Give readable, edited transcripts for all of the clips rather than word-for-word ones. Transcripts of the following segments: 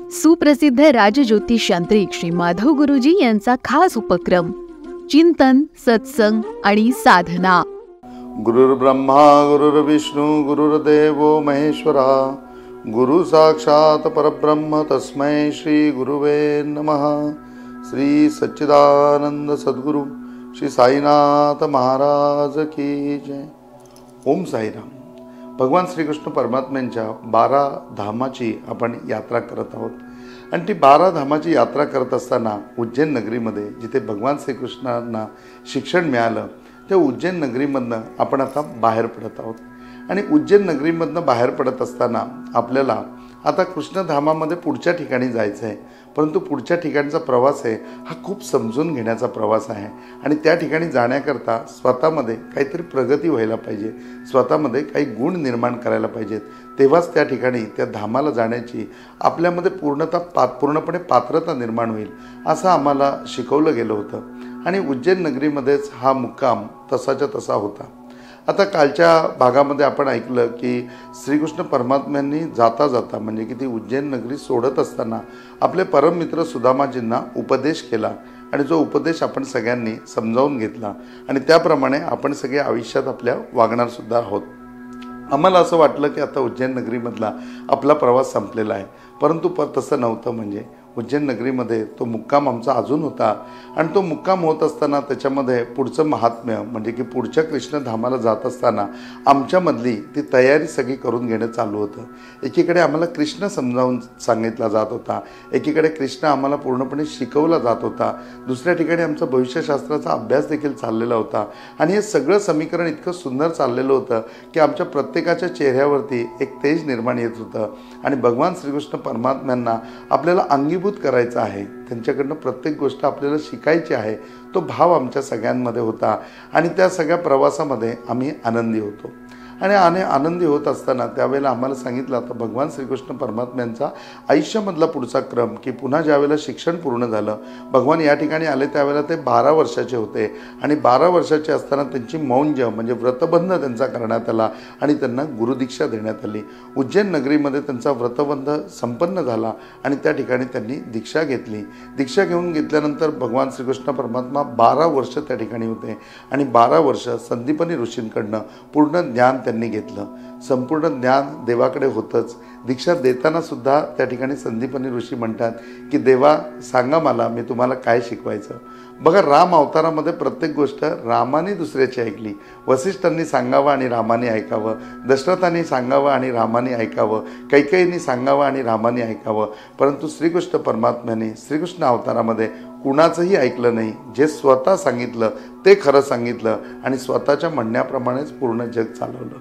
सुप्रसिद्ध राजज्योतिषांत्रिक श्री माधव गुरुजी यांचा खास उपक्रम चिंतन, सत्संग आणि साधना. गुरुर्ब्रह्मा गुरुर्विष्णू गुरुर्देवो महेश्वरा, गुरु साक्षात परब्रह्म तस्मै श्री गुरुवे नमः. श्री सच्चिदानंद सद्गुरु श्री साईनाथ महाराज की जय. ओम साईराम. भगवान श्रीकृष्ण परमात्म्यांच्या 12 धामाची आपण यात्रा करत आहोत. आणि ती 12 धामाची यात्रा करत असताना उज्जैन नगरीमध्ये जिथे भगवान श्रीकृष्णांना शिक्षण मिळालं त्या उज्जैन नगरीमधनं आपण आता बाहेर पडत आहोत. आणि उज्जैन नगरीमधनं बाहेर पडत असताना आपल्याला आता कृष्णधामामध्ये पुढच्या ठिकाणी जायचं आहे. परंतु पुढच्या ठिकाणचा प्रवास आहे हा खूप समजून घेण्याचा प्रवास आहे. आणि त्या ठिकाणी जाण्याकरता स्वतःमध्ये काहीतरी प्रगती व्हायला पाहिजे, स्वतःमध्ये काही गुण निर्माण करायला पाहिजेत. तेव्हाच त्या ठिकाणी त्या धामाला जाण्याची आपल्यामध्ये पूर्णपणे पात्रता निर्माण होईल असं आम्हाला शिकवलं गेलं होतं. आणि उज्जैन नगरीमध्येच हा मुक्काम तसाच्या तसा होता. आता कालच्या भागामध्ये आपण ऐकलं की श्रीकृष्ण परमात्म्यांनी जाता जाता म्हणजे की ती उज्जैन नगरी सोडत असताना आपले परममित्र सुदामाजींना उपदेश केला. आणि जो उपदेश आपण सगळ्यांनी समजावून घेतला आणि त्याप्रमाणे आपण सगळे आयुष्यात आपल्या वागणार सुद्धा आहोत. आम्हाला असं वाटलं की आता उज्जैन नगरीमधला आपला प्रवास संपलेला आहे. परंतु तसं नव्हतं. म्हणजे उज्जैन नगरीमध्ये तो मुक्काम आमचा अजून होता. आणि तो मुक्काम होत असताना त्याच्यामध्ये पुढचं महात्म्य म्हणजे की पुढच्या कृष्णधामाला जात असताना आमच्यामधली ती तयारी सगळी करून घेणं चालू होतं. एकीकडे आम्हाला कृष्ण समजावून सांगितला जात होता, एकीकडे कृष्ण आम्हाला पूर्णपणे शिकवला जात होता, दुसऱ्या ठिकाणी आमचा भविष्यशास्त्राचा अभ्यास देखील चाललेला होता. आणि हे सगळं समीकरण इतकं सुंदर चाललेलं होतं की आमच्या प्रत्येकाच्या चेहऱ्यावरती एक तेज निर्माण येत होतं. आणि भगवान श्रीकृष्ण परमात्म्यांना आपल्याला अंगीभूत करायचं आहे, त्यांच्याकडनं प्रत्येक गोष्ट आपल्याला शिकायची आहे, तो भाव आमच्या सगळ्यांमध्ये होता. आणि त्या सगळ्या प्रवासामध्ये आम्ही आनंदी होतो. आणि आनंदी होत असताना त्यावेळेला आम्हाला सांगितलं आता भगवान श्रीकृष्ण परमात्म्यांचा आयुष्यामधला पुढचा क्रम की पुन्हा ज्यावेळेला शिक्षण पूर्ण झालं, भगवान या ठिकाणी आले त्यावेळेला ते 12 वर्षाचे होते. आणि 12 वर्षाचे असताना त्यांची मौंज म्हणजे व्रतबंध त्यांचा करण्यात आला आणि त्यांना गुरुदीक्षा देण्यात आली. उज्जैन नगरीमध्ये त्यांचा व्रतबंध संपन्न झाला आणि त्या ठिकाणी त्यांनी दीक्षा घेतली. दीक्षा घेतल्यानंतर भगवान श्रीकृष्ण परमात्मा 12 वर्ष त्या ठिकाणी होते. आणि 12 वर्ष संदीपनी ऋषींकडनं पूर्ण ज्ञान त्यांनी घेतलं. संपूर्ण ज्ञान देवाकडे होतंच. दीक्षा देताना सुद्धा त्या ठिकाणी संदीपनी ऋषी म्हणतात की देवा सांगा मला मी तुम्हाला काय शिकवायचं. बघा, राम अवतारामध्ये प्रत्येक गोष्ट रामाने दुसऱ्याची ऐकली. वसिष्ठांनी सांगावं आणि रामाने ऐकावं, दशरथांनी सांगावं आणि रामाने ऐकावं, कैकेयींनी सांगावं आणि रामाने ऐकावं. परंतु श्रीकृष्ण परमात्म्याने श्रीकृष्ण अवतारामध्ये कुणाचंही ऐकलं नाही. जे स्वतः सांगितलं ते खरं सांगितलं आणि स्वतःच्या म्हणण्याप्रमाणेच पूर्ण जग चालवलं.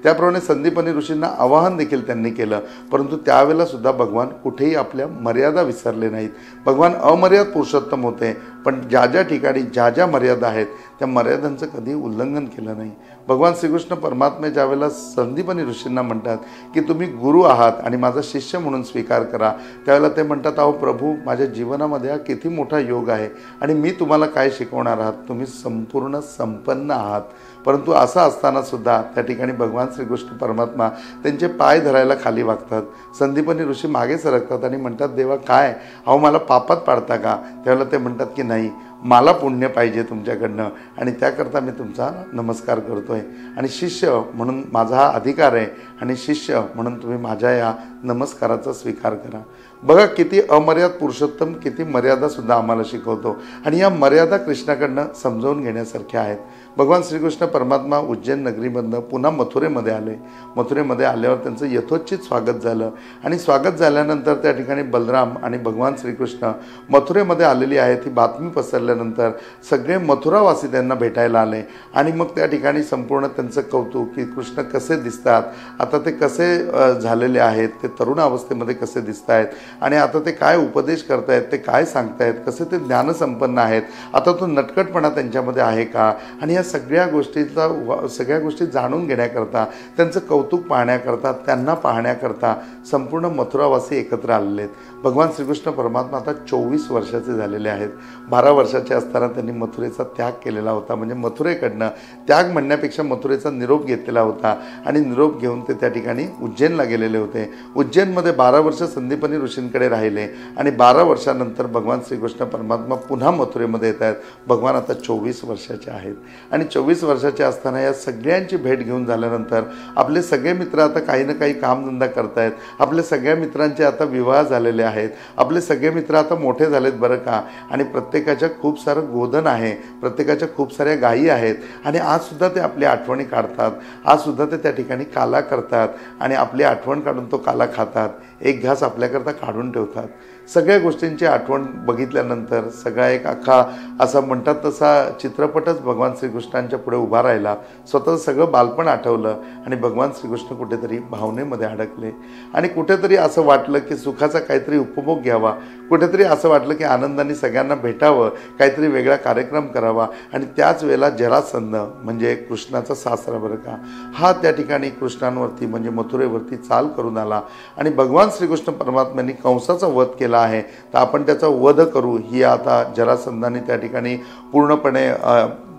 त्याप्रमाणे संदीपनी ऋषींना आवाहन देखील त्यांनी केलं. परंतु त्यावेळेला सुद्धा भगवान कुठेही आपल्या मर्यादा विसरले नाहीत. भगवान अमर्याद पुरुषोत्तम होते, पण ज्या ठिकाणी ज्या मर्यादा आहेत त्या मर्यादांचं कधी उल्लंघन केलं नाही. भगवान श्रीकृष्ण परमात्मे ज्यावेळेला संदीपनी ऋषींना म्हणतात की तुम्ही गुरु आहात आणि माझा शिष्य म्हणून स्वीकार करा, त्यावेळेला ते म्हणतात अहो प्रभू, माझ्या जीवनामध्ये हा किती मोठा योग आहे आणि मी तुम्हाला काय शिकवणार आहात, तुम्ही संपूर्ण संपन्न आहात. परंतु असं असताना सुद्धा त्या ठिकाणी भगवान श्रीकृष्ण परमात्मा त्यांचे पाय धरायला खाली वागतात. संदीपनी ऋषी मागे सरकतात आणि म्हणतात देवा काय, अहो मला पापात पाडता का. त्यावेळेला ते म्हणतात की नाही, मला पुण्य पाहिजे तुमच्याकडनं आणि त्याकरता मी तुमचा नमस्कार करतोय आणि शिष्य म्हणून माझा हा अधिकार आहे आणि शिष्य म्हणून तुम्ही माझ्या या नमस्काराचा स्वीकार करा. बघा किती अमर्याद पुरुषोत्तम किती मर्यादासुद्धा आम्हाला शिकवतो. आणि या मर्यादा कृष्णाकडनं समजावून घेण्यासारख्या आहेत. भगवान श्रीकृष्ण परमात्मा उज्जैन नगरीमधनं पुन्हा मथुरेमध्ये आले. मथुरेमध्ये आल्यावर त्यांचं यथोचित स्वागत झालं. आणि स्वागत झाल्यानंतर त्या ठिकाणी बलराम आणि भगवान श्रीकृष्ण मथुरेमध्ये आलेली आहेत ही बातमी पसरल्यानंतर सगळे मथुरावासी त्यांना भेटायला आले. आणि मग त्या ठिकाणी संपूर्ण त्यांचं कौतुक की कृष्ण कसे दिसतात, आता ते कसे झालेले आहेत, ते तरुण अवस्थेमध्ये कसे दिसत आहेत आणि आता ते काय उपदेश करतायत, ते काय सांगतायत, कसे ते ज्ञानसंपन्न आहेत, आता तो नटखटपणा त्यांच्यामध्ये आहे का. आणि या सगळ्या गोष्टी जाणून घेण्याकरता, त्यांचं कौतुक पाहण्याकरता, त्यांना पाहण्याकरता संपूर्ण मथुरावासी एकत्र आलेले आहेत. भगवान श्रीकृष्ण परमात्मा आता 24 वर्षाचे झालेले आहेत. 12 वर्षाचे असताना त्यांनी मथुरेचा त्याग केलेला होता. म्हणजे मथुरेकडनं त्याग म्हणण्यापेक्षा मथुरेचा निरोप घेतलेला होता आणि निरोप घेऊन ते त्या ठिकाणी उज्जैनला गेलेले होते. उज्जैनमध्ये 12 वर्ष संदीपनी ऋषींकडे राहिले आणि 12 वर्षानंतर भगवान श्रीकृष्ण परमात्मा पुन्हा मथुरेमध्ये येत आहेत. भगवान आता 24 वर्षाचे आहेत आणि 24 वर्षाचे असताना या सगळ्यांची भेट घेऊन झाल्यानंतर आपले सगळे मित्र आता काही ना काही कामधंदा करतायत. आपल्या सगळ्या मित्रांचे आता विवाह झालेले आहेत. आपले सगळे मित्र आता मोठे झालेत बरं का. आणि प्रत्येकाच्या खूप सारं गोधन आहे, प्रत्येकाच्या खूप साऱ्या गायी आहेत आणि आजसुद्धा ते आपली आठवणी काढतात. आजसुद्धा ते त्या ठिकाणी काला करतात आणि आपली आठवण काढून तो काला खातात. एक घास आपल्याकरता काढून ठेवतात. सगळ्या गोष्टींची आठवण बघितल्यानंतर सगळा एक अख्खा असा म्हणतात तसा चित्रपटच भगवान श्रीकृष्णांच्या पुढे उभा राहिला. स्वतःचं सगळं बालपण आठवलं आणि भगवान श्रीकृष्ण कुठेतरी भावनेमध्ये अडकले आणि कुठेतरी असं वाटलं की सुखाचा काहीतरी उपभोग घ्यावा. कुठेतरी असं वाटलं की आनंदाने सगळ्यांना भेटावं, काहीतरी वेगळा कार्यक्रम करावा. आणि त्याच वेळेला जरासंध म्हणजे कृष्णाचा सासरा बरं का, हा त्या ठिकाणी कृष्णांवरती म्हणजे मथुरेवरती चाल करून आला आणि भगवान श्रीकृष्ण परमात्म्यांनी कंसाचा वध केला आहे. तर आपण त्याचा वध करू ही आता जरासंधाने त्या ठिकाणी पूर्णपणे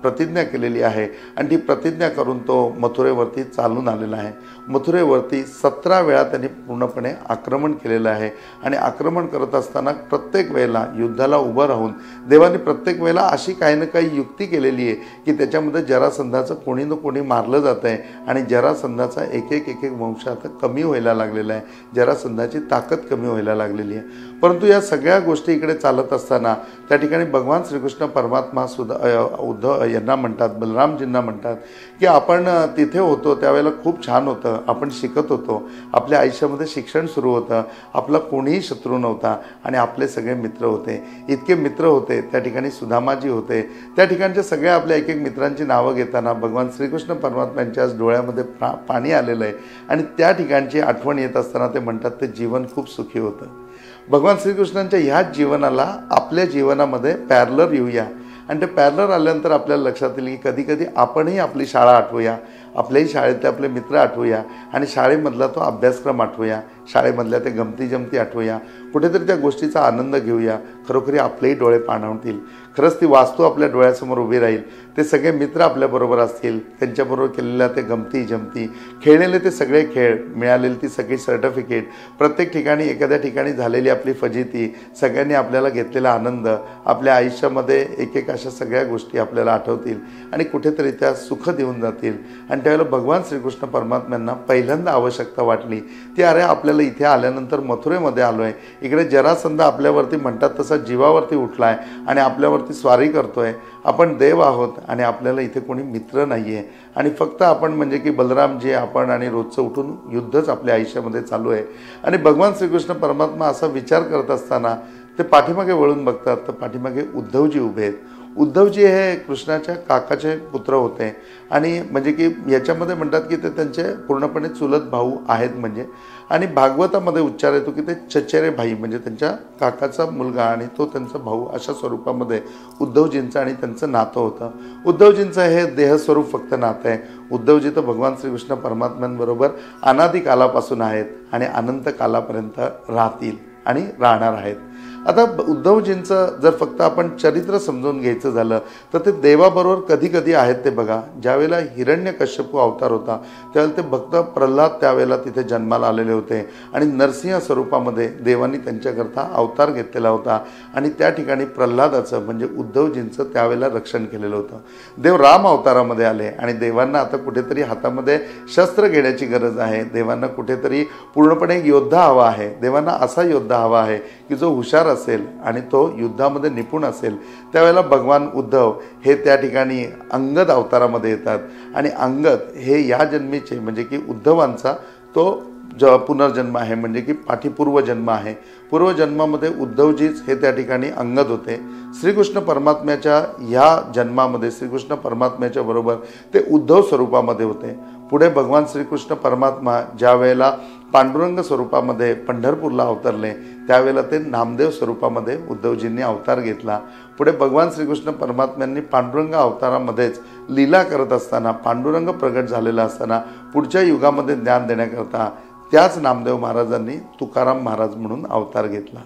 प्रतिज्ञा केलेली आहे आणि ती प्रतिज्ञा करून तो मथुरेवरती चालून आलेला आहे. मथुरेवरती 17 वेळा त्यांनी पूर्णपणे आक्रमण केलेलं आहे आणि आक्रमण करत असताना प्रत्येक वेळेला युद्धाला उभं राहून देवाने प्रत्येक वेळेला अशी काही ना काही युक्ती केलेली आहे की त्याच्यामध्ये जरासंधाचं कोणी ना कोणी मारलं जातं आहे आणि जरासंधाचा एक एक वंश आता कमी व्हायला लागलेला आहे. जरासंधाची ताकद कमी व्हायला लागलेली आहे. परंतु या सगळ्या गोष्टी इकडे चालत असताना त्या ठिकाणी भगवान श्रीकृष्ण परमात्मा सुद्धा उद्धव यांना म्हणतात, बलरामजींना म्हणतात की आपण तिथे होतो त्यावेळेला खूप छान होतं, आपण शिकत होतो, आपल्या आयुष्यामध्ये शिक्षण सुरू होतं, आपला कोणीही शत्रू नव्हता आणि आपले सगळे मित्र होते. इतके मित्र होते त्या ठिकाणी सुदामाजी होते. त्या ठिकाणच्या सगळ्या आपल्या एक मित्रांची नावं घेताना भगवान श्रीकृष्ण परमात्म्यांच्या डोळ्यामध्ये पाणी आलेलं आहे आणि त्या ठिकाणची आठवण येत असताना ते म्हणतात ते जीवन खूप सुखी होतं. भगवान श्रीकृष्णांच्या ह्याच जीवनाला आपल्या जीवनामध्ये पॅरलर येऊया आणि ते पॅरलर आल्यानंतर आपल्याला लक्षात येईल की कधी कधी आपणही आपली शाळा आठवूया, आपल्याही शाळेतले आपले मित्र आठवूया आणि शाळेमधला तो अभ्यासक्रम आठवूया, शाळेमधल्या ते गमती जमती आठवूया, कुठेतरी त्या गोष्टीचा आनंद घेऊया. खरोखरी आपलेही डोळे पाणावतील. खरंच ती वास्तू आपल्या डोळ्यासमोर उभी राहील. ते सगळे मित्र आपल्याबरोबर असतील, त्यांच्याबरोबर केलेल्या ते गमती जमती, खेळलेले ते सगळे खेळ, मिळालेली ती सगळी सर्टिफिकेट, प्रत्येक ठिकाणी एखाद्या ठिकाणी झालेली आपली फजिती, सगळ्यांनी आपल्याला घेतलेला आनंद, आपल्या आयुष्यामध्ये एक अशा सगळ्या गोष्टी आपल्याला आठवतील आणि कुठेतरी त्या सुख देऊन जातील. आणि त्यावेळेला भगवान श्रीकृष्ण परमात्म्यांना पहिल्यांदा आवश्यकता वाटली ती अरे आपल्याला इथे आल्यानंतर मथुरेमध्ये आलो आहे, इकडे जरासंध आपल्यावरती म्हणतात तसा जीवावरती उठला आहे आणि आपल्यावरती स्वारी करतोय, आपण देव आहोत आणि आपल्याला इथे कोणी मित्र नाही आहे आणि फक्त आपण म्हणजे की बलरामजी आपण आणि रोजचं उठून युद्धच आपल्या आयुष्यामध्ये चालू आहे. आणि भगवान श्रीकृष्ण परमात्मा असा विचार करत असताना ते पाठीमागे वळून बघतात तर पाठीमागे उद्धवजी उभे आहेत. उद्धवजी हे कृष्णाच्या काकाचे पुत्र होते आणि म्हणजे की याच्यामध्ये म्हणतात की ते त्यांचे पूर्णपणे चुलत भाऊ आहेत म्हणजे. आणि भागवतामध्ये उच्चार येतो की ते चचेरे भाई म्हणजे त्यांच्या काकाचा मुलगा आणि तो त्यांचा भाऊ अशा स्वरूपामध्ये उद्धवजींचं आणि त्यांचं नातं होतं. उद्धवजींचं हे देहस्वरूप फक्त नातं आहे. उद्धवजी तर भगवान श्रीकृष्ण परमात्म्यांबरोबर अनादी कालापासून आहेत आणि अनंत कालापर्यंत राहतील आणि राहणार आहेत. आता उद्धवजींचं जर फक्त आपण चरित्र समजून घ्यायचं झालं तर ते देवाबरोबर कधी कधी आहेत ते बघा. ज्यावेळेला हिरण्यकश्यपू अवतार होता त्यावेळेला ते भक्त प्रल्हाद त्यावेळेला तिथे जन्माला आलेले होते आणि नरसिंह स्वरूपामध्ये देवांनी त्यांच्याकरता अवतार घेतलेला होता आणि त्या ठिकाणी प्रल्हादाचं म्हणजे उद्धवजींचं त्यावेळेला रक्षण केलेलं होतं. देव राम अवतारामध्ये आले आणि देवांना आता कुठेतरी हातामध्ये शस्त्र घेण्याची गरज आहे. देवांना कुठेतरी पूर्णपणे योद्धा हवा आहे. देवांना असा योद्धा हवा आहे की जो हुशार असेल आणि तो युद्धामध्ये निपुण असेल. त्यावेळेला भगवान उद्धव हे त्या ठिकाणी अंगद अवतारामध्ये येतात आणि अंगद हे या जन्मीचे म्हणजे की उद्धवांचा तो पुनर्जन्म आहे म्हणजे की पाठीपूर्व जन्म आहे. पूर्वजन्मामध्ये उद्धवजीच हे त्या ठिकाणी अंगद होते. श्रीकृष्ण परमात्म्याच्या ह्या जन्मामध्ये श्रीकृष्ण परमात्म्याच्या बरोबर ते उद्धव स्वरूपामध्ये होते. पुढे भगवान श्रीकृष्ण परमात्मा ज्या वेळेला पांडुरंग स्वरूपामध्ये पंढरपूरला अवतरले त्यावेळेला ते नामदेव स्वरूपामध्ये उद्धवजींनी अवतार घेतला. पुढे भगवान श्रीकृष्ण परमात्म्यांनी पांडुरंग अवतारामध्येच लीला करत असताना पांडुरंग प्रगट झालेला असताना पुढच्या युगामध्ये ज्ञान देण्याकरता त्याच नामदेव महाराजांनी तुकाराम महाराज म्हणून अवतार घेतला.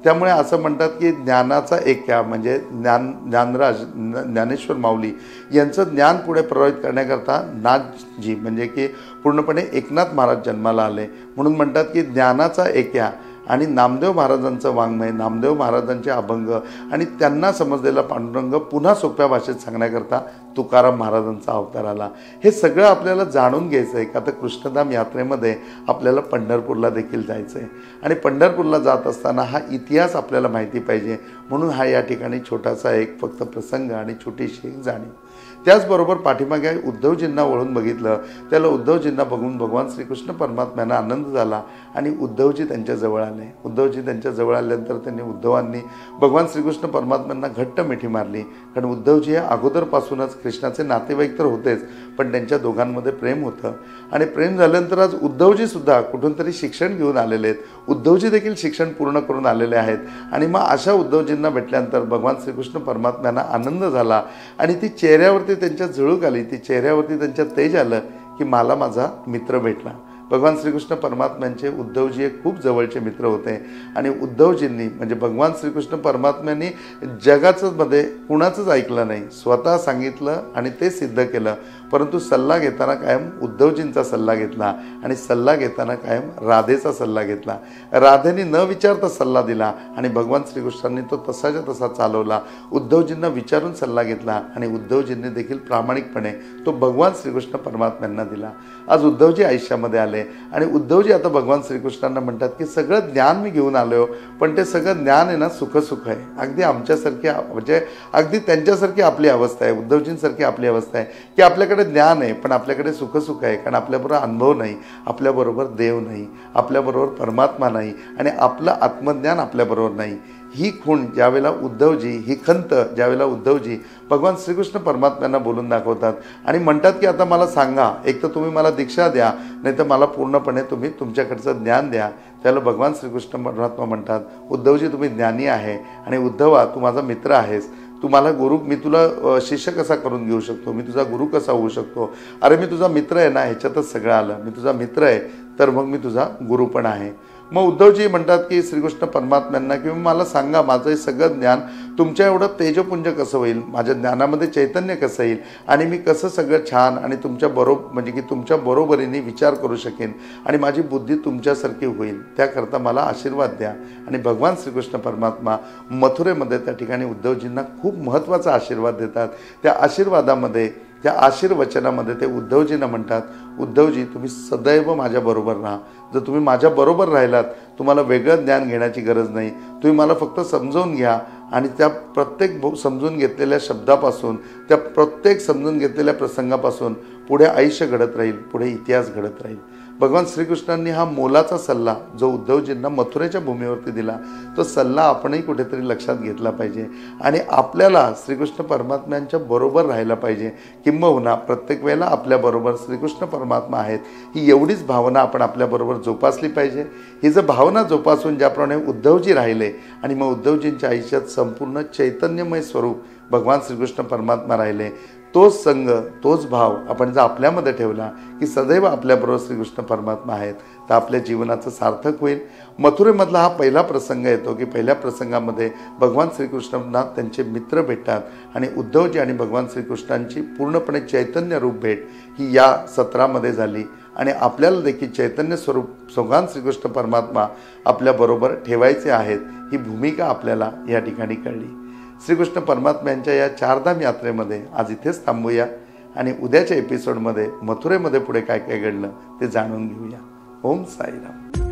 त्यामुळे असं म्हणतात की ज्ञानाचा एक्या म्हणजे ज्ञानराज ज्ञानेश्वर माऊली यांचं ज्ञान पुढे प्रभावित करण्याकरता नाथजी म्हणजे की पूर्णपणे एकनाथ महाराज जन्माला आले, म्हणून म्हणतात की ज्ञानाचा एक्या आणि नामदेव महाराजांचं वाङ्मय, नामदेव महाराजांचे अभंग आणि त्यांना समजलेला पांडुरंग पुन्हा सोप्या भाषेत सांगण्याकरता तुकाराम महाराजांचा अवतार आला. हे सगळं आपल्याला जाणून घ्यायचं आहे का आता कृष्णधाम यात्रेमध्ये आपल्याला पंढरपूरला देखील जायचं आहे आणि पंढरपूरला जात असताना हा इतिहास आपल्याला माहिती पाहिजे, म्हणून हा या ठिकाणी छोटासा एक फक्त प्रसंग आणि छोटीशी एक जाणीव. त्याचबरोबर पाठीमागे उद्धवजींना वळून बघितलं, त्याला उद्धवजींना बघून भगवान श्रीकृष्ण परमात्म्यांना आनंद झाला आणि उद्धवजी त्यांच्या जवळ आले. उद्धवजी त्यांच्या जवळ आल्यानंतर त्यांनी उद्धवांनी भगवान श्रीकृष्ण परमात्म्यांना घट्ट मिठी मारली, कारण उद्धवजी हे अगोदरपासूनच कृष्णाचे नातेवाईक तर होतेच, पण त्यांच्या दोघांमध्ये प्रेम होतं आणि प्रेम झाल्यानंतर आज उद्धवजी सुद्धा कुठून तरी शिक्षण घेऊन आलेले आहेत. उद्धवजी देखील शिक्षण पूर्ण करून आलेले आहेत आणि मग अशा उद्धवजींना भेटल्यानंतर भगवान श्रीकृष्ण परमात्म्यांना आनंद झाला आणि ती चेहऱ्यावरती त्यांच्या झुळूक आली, ती चेहऱ्यावरती त्यांच्या तेज आलं की मला माझा मित्र भेटला. भगवान श्रीकृष्ण परमात्म्यांचे उद्धवजी हे खूप जवळचे मित्र होते आणि उद्धवजींनी म्हणजे भगवान श्रीकृष्ण परमात्म्यांनी जगाचं मध्ये कुणाचंच ऐकलं नाही, स्वतः सांगितलं आणि ते सिद्ध केलं, परंतु सल्ला घेताना कायम उद्धवजींचा सल्ला घेतला आणि सल्ला घेताना कायम राधेचा सल्ला घेतला. राधेने न विचारता सल्ला दिला आणि भगवान श्रीकृष्णांनी तो तसाच्या तसा चालवला. उद्धवजींना विचारून सल्ला घेतला आणि उद्धवजींनी देखील प्रामाणिकपणे तो भगवान श्रीकृष्ण परमात्म्यांना दिला. आज उद्धवजी आयुष्यामध्ये आले आणि उद्धवजी आता भगवान श्रीकृष्णांना म्हणतात की सगळं ज्ञान मी घेऊन आलो, पण ते सगळं ज्ञान आहे ना सुख आहे. अगदी आमच्यासारखी म्हणजे अगदी त्यांच्यासारखी आपली अवस्था आहे, उद्धवजींसारखी आपली अवस्था आहे की आपल्याकडे ज्ञान आहे पण आपल्याकडे सुख आहे, कारण आपल्याबरोबर अनुभव नाही, आपल्याबरोबर देव नाही, आपल्याबरोबर परमात्मा नाही आणि आपलं आत्मज्ञान आपल्याबरोबर नाही. ही खूण ज्यावेळेला उद्धवजी, ही खंत ज्यावेळेला उद्धवजी भगवान श्रीकृष्ण परमात्म्यांना बोलून दाखवतात आणि म्हणतात की आता मला सांगा, एक तर तुम्ही मला दीक्षा द्या, नाही तर मला पूर्णपणे तुम्ही तुमच्याकडचं ज्ञान द्या. त्याला भगवान श्रीकृष्ण परमात्मा म्हणतात उद्धवजी तुम्ही ज्ञानी आहे आणि उद्धवा तू माझा मित्र आहेस, तू मला गुरु, मी तुला शिष्य कसा करून घेऊ शकतो, मी तुझा गुरु कसा होऊ शकतो, अरे मी तुझा मित्र आहे ना, ह्याच्यातच सगळं आलं, मी तुझा मित्र आहे तर मग मी तुझा गुरु पण आहे. मग उद्धवजी म्हणतात की श्रीकृष्ण परमात्म्यांना की मला सांगा माझं हे सगळं ज्ञान तुमच्या एवढं तेजपुंज कसं होईल, माझ्या ज्ञानामध्ये चैतन्य कसं येईल आणि मी कसं सगळं छान आणि तुमच्या म्हणजे की तुमच्या बरोबरीने विचार करू शकेन आणि माझी बुद्धी तुमच्यासारखी होईल, त्याकरता मला आशीर्वाद द्या. आणि भगवान श्रीकृष्ण परमात्मा मथुरेमध्ये त्या ठिकाणी उद्धवजींना खूप महत्त्वाचा आशीर्वाद देतात. त्या आशीर्वादामध्ये, त्या आशीर्वचनामध्ये ते उद्धवजींना म्हणतात उद्धवजी तुम्ही सदैव माझ्याबरोबर राहा. जर तुम्ही माझ्याबरोबर राहिलात तुम्हाला वेगळं ज्ञान घेण्याची गरज नाही, तुम्ही मला फक्त समजून घ्या आणि त्या प्रत्येक समजून घेतलेल्या शब्दापासून, त्या प्रत्येक समजून घेतलेल्या प्रसंगापासून पुढे आयुष्य घडत राहील, पुढे इतिहास घडत राहील. भगवान श्रीकृष्णांनी हा मोलाचा सल्ला जो उद्धवजींना मथुरेच्या भूमीवरती दिला, तो सल्ला आपणही कुठेतरी लक्षात घेतला पाहिजे आणि आपल्याला श्रीकृष्ण परमात्म्यांच्या बरोबर राहायला पाहिजे. किंबहुना प्रत्येक वेळेला आपल्याबरोबर श्रीकृष्ण परमात्मा आहेत ही एवढीच भावना आपण आपल्याबरोबर जोपासली पाहिजे. ही जर भावना जोपासून ज्याप्रमाणे उद्धवजी राहिले आणि मग उद्धवजींच्या आयुष्यात संपूर्ण चैतन्यमय स्वरूप भगवान श्रीकृष्ण परमात्मा राहिले, तोच संग, तोच भाव आपण जर आपल्यामध्ये ठेवला की सदैव आपल्याबरोबर श्रीकृष्ण परमात्मा आहेत, तर आपल्या जीवनाचं सार्थक होईल. मथुरेमधला हा पहिला प्रसंग येतो की पहिल्या प्रसंगामध्ये भगवान श्रीकृष्णांना त्यांचे मित्र भेटतात आणि उद्धवजी आणि भगवान श्रीकृष्णांची पूर्णपणे चैतन्य रूप भेट ही या सत्रामध्ये झाली आणि आपल्याला देखील चैतन्य स्वरूप भगवान श्रीकृष्ण परमात्मा आपल्याबरोबर ठेवायचे आहेत, ही भूमिका आपल्याला या ठिकाणी कळली. श्रीकृष्ण परमात्म्यांच्या या चारधाम यात्रेमध्ये आज इथेच थांबूया आणि उद्याच्या एपिसोडमध्ये मथुरेमध्ये पुढे काय काय घडलं ते जाणून घेऊया. ओम साईराम.